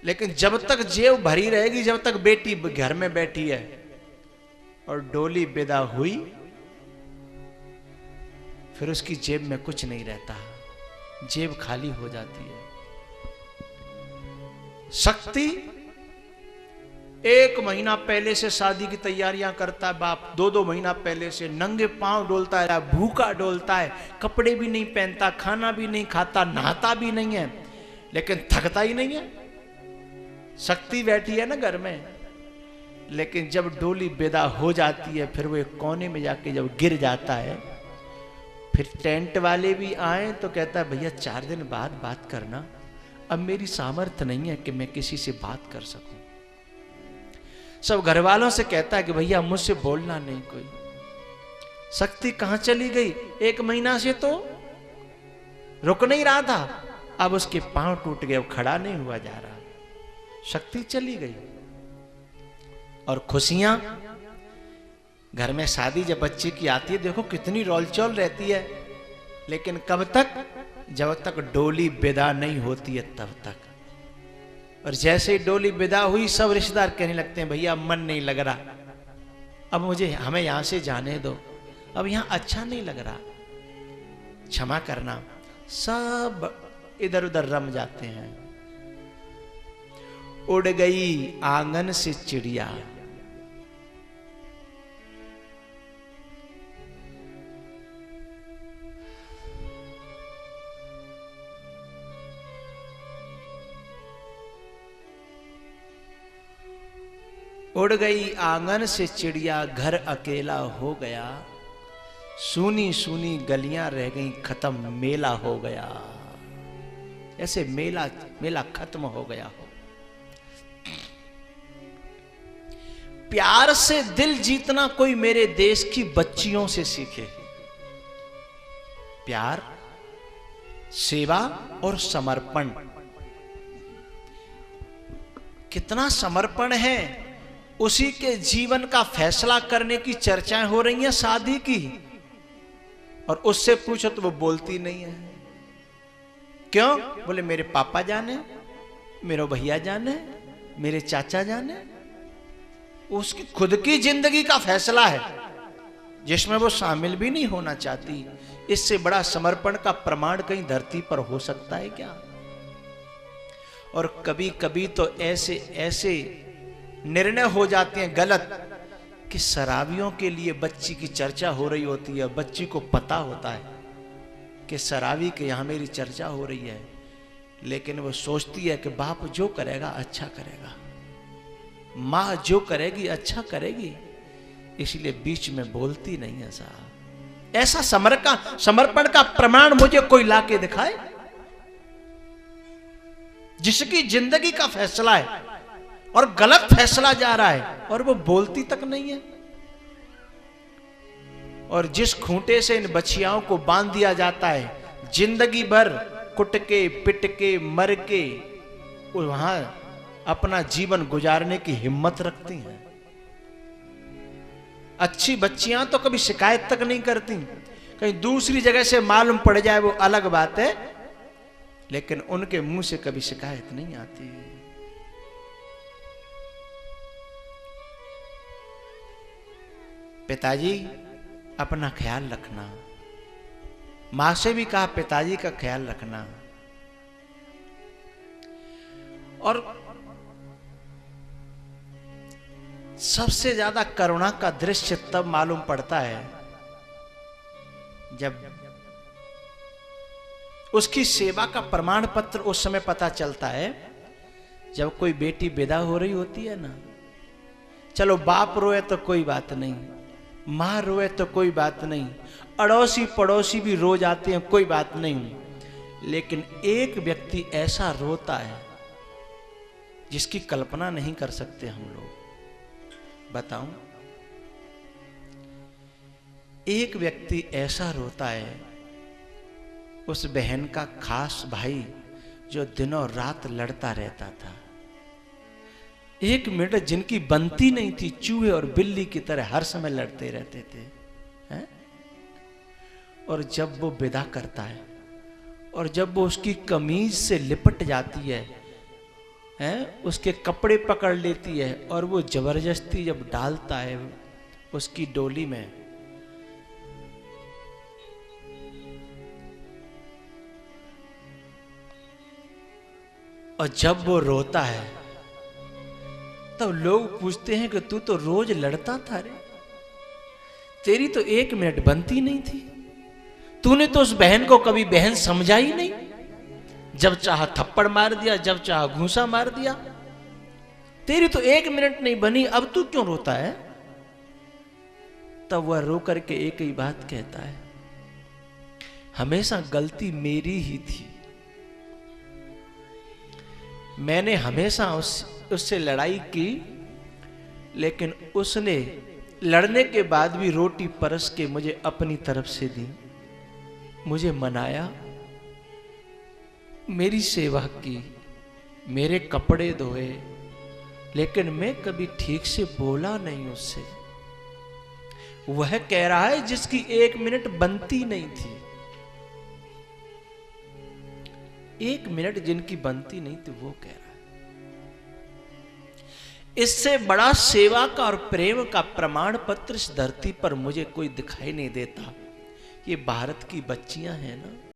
लेकिन जब तक जेब भरी रहेगी, जब तक बेटी घर में बैठी है, और डोली विदा हुई, फिर उसकी जेब में कुछ नहीं रहता, जेब खाली हो जाती है। शक्ति 1 महीना पहले से शादी की तैयारियां करता है बाप, 2-2 महीना पहले से नंगे पांव डोलता है, भूखा डोलता है, कपड़े भी नहीं पहनता, खाना भी नहीं खाता, नहाता भी नहीं है, लेकिन थकता ही नहीं है। शक्ति बैठी है ना घर में, लेकिन जब डोली विदा हो जाती है, फिर वो एक कोने में जाके जब गिर जाता है, फिर टेंट वाले भी आए तो कहता है भैया 4 दिन बाद बात करना, अब मेरी सामर्थ्य नहीं है कि मैं किसी से बात कर सकूं। सब घर वालों से कहता है कि भैया मुझसे बोलना नहीं कोई। शक्ति कहां चली गई? 1 महीना से तो रुक नहीं रहा था, अब उसके पांव टूट गए, अब खड़ा नहीं हुआ जा रहा, शक्ति चली गई। और खुशियां घर में, शादी जब बच्चे की आती है, देखो कितनी रोलचोल रहती है, लेकिन कब तक? जब तक डोली विदा नहीं होती है तब तक। और जैसे ही डोली विदा हुई, सब रिश्तेदार कहने लगते हैं भैया मन नहीं लग रहा, अब हमें यहां से जाने दो, अब यहां अच्छा नहीं लग रहा, क्षमा करना। सब इधर उधर रम जाते हैं। उड़ गई आंगन से चिड़िया, उड़ गई आंगन से चिड़िया, घर अकेला हो गया, सूनी सूनी गलियां रह गई, खत्म मेला हो गया। ऐसे मेला खत्म हो गया हो। प्यार से दिल जीतना कोई मेरे देश की बच्चियों से सीखे। प्यार, सेवा और समर्पण। कितना समर्पण है, उसी के जीवन का फैसला करने की चर्चाएं हो रही हैं शादी की, और उससे पूछो तो वो बोलती नहीं है। क्यों? बोले मेरे पापा जाने, मेरे भैया जाने, मेरे चाचा जाने। उसकी खुद की जिंदगी का फैसला है जिसमें वो शामिल भी नहीं होना चाहती। इससे बड़ा समर्पण का प्रमाण कहीं धरती पर हो सकता है क्या? और कभी कभी तो ऐसे ऐसे निर्णय हो जाते हैं गलत कि शराबियों के लिए बच्ची की चर्चा हो रही होती है, बच्ची को पता होता है कि शराबी के यहां मेरी चर्चा हो रही है, लेकिन वो सोचती है कि बाप जो करेगा अच्छा करेगा, मां जो करेगी अच्छा करेगी, इसलिए बीच में बोलती नहीं है साहब। ऐसा समर्पण का प्रमाण मुझे कोई लाके दिखाए जिसकी जिंदगी का फैसला है और गलत फैसला जा रहा है और वो बोलती तक नहीं है। और जिस खूंटे से इन बच्चियों को बांध दिया जाता है, जिंदगी भर कुट के पिट के मर के वहां अपना जीवन गुजारने की हिम्मत रखती हैं। अच्छी बच्चियां तो कभी शिकायत तक नहीं करती, कहीं दूसरी जगह से मालूम पड़ जाए वो अलग बात है, लेकिन उनके मुंह से कभी शिकायत नहीं आती। पिताजी अपना ख्याल रखना, मां से भी कहा पिताजी का ख्याल रखना। और सबसे ज्यादा करुणा का दृश्य तब मालूम पड़ता है जब उसकी सेवा का प्रमाण पत्र उस समय पता चलता है जब कोई बेटी विदा हो रही होती है ना। चलो बाप रोए तो कोई बात नहीं, मां रोए तो कोई बात नहीं, अड़ोसी पड़ोसी भी रो जाते हैं, कोई बात नहीं, लेकिन एक व्यक्ति ऐसा रोता है जिसकी कल्पना नहीं कर सकते हम लोग। बताऊं, एक व्यक्ति ऐसा रोता है, उस बहन का खास भाई जो दिनों रात लड़ता रहता था, 1 मिनट जिनकी बनती नहीं थी, चूहे और बिल्ली की तरह हर समय लड़ते रहते थे, हैं? और जब वो विदा करता है और जब वो उसकी कमीज से लिपट जाती है है, उसके कपड़े पकड़ लेती है और वो जबरदस्ती जब डालता है उसकी डोली में, और जब वो रोता है तब लोग पूछते हैं कि तू तो रोज लड़ता था रे, तेरी तो 1 मिनट बनती नहीं थी, तूने तो उस बहन को कभी बहन समझा ही नहीं, जब चाहा थप्पड़ मार दिया, जब चाहा घूंसा मार दिया, तेरी तो 1 मिनट नहीं बनी, अब तू क्यों रोता है? तब वह रो करके एक ही बात कहता है, हमेशा गलती मेरी ही थी, मैंने हमेशा उससे लड़ाई की, लेकिन उसने लड़ने के बाद भी रोटी परस के मुझे अपनी तरफ से दी, मुझे मनाया, मेरी सेवा की, मेरे कपड़े धोए, लेकिन मैं कभी ठीक से बोला नहीं उससे। वह कह रहा है जिसकी 1 मिनट बनती नहीं थी, 1 मिनट जिनकी बनती नहीं थी वो कह रहा है। इससे बड़ा सेवा का और प्रेम का प्रमाण पत्र इस धरती पर मुझे कोई दिखाई नहीं देता। ये भारत की बच्चियां हैं ना,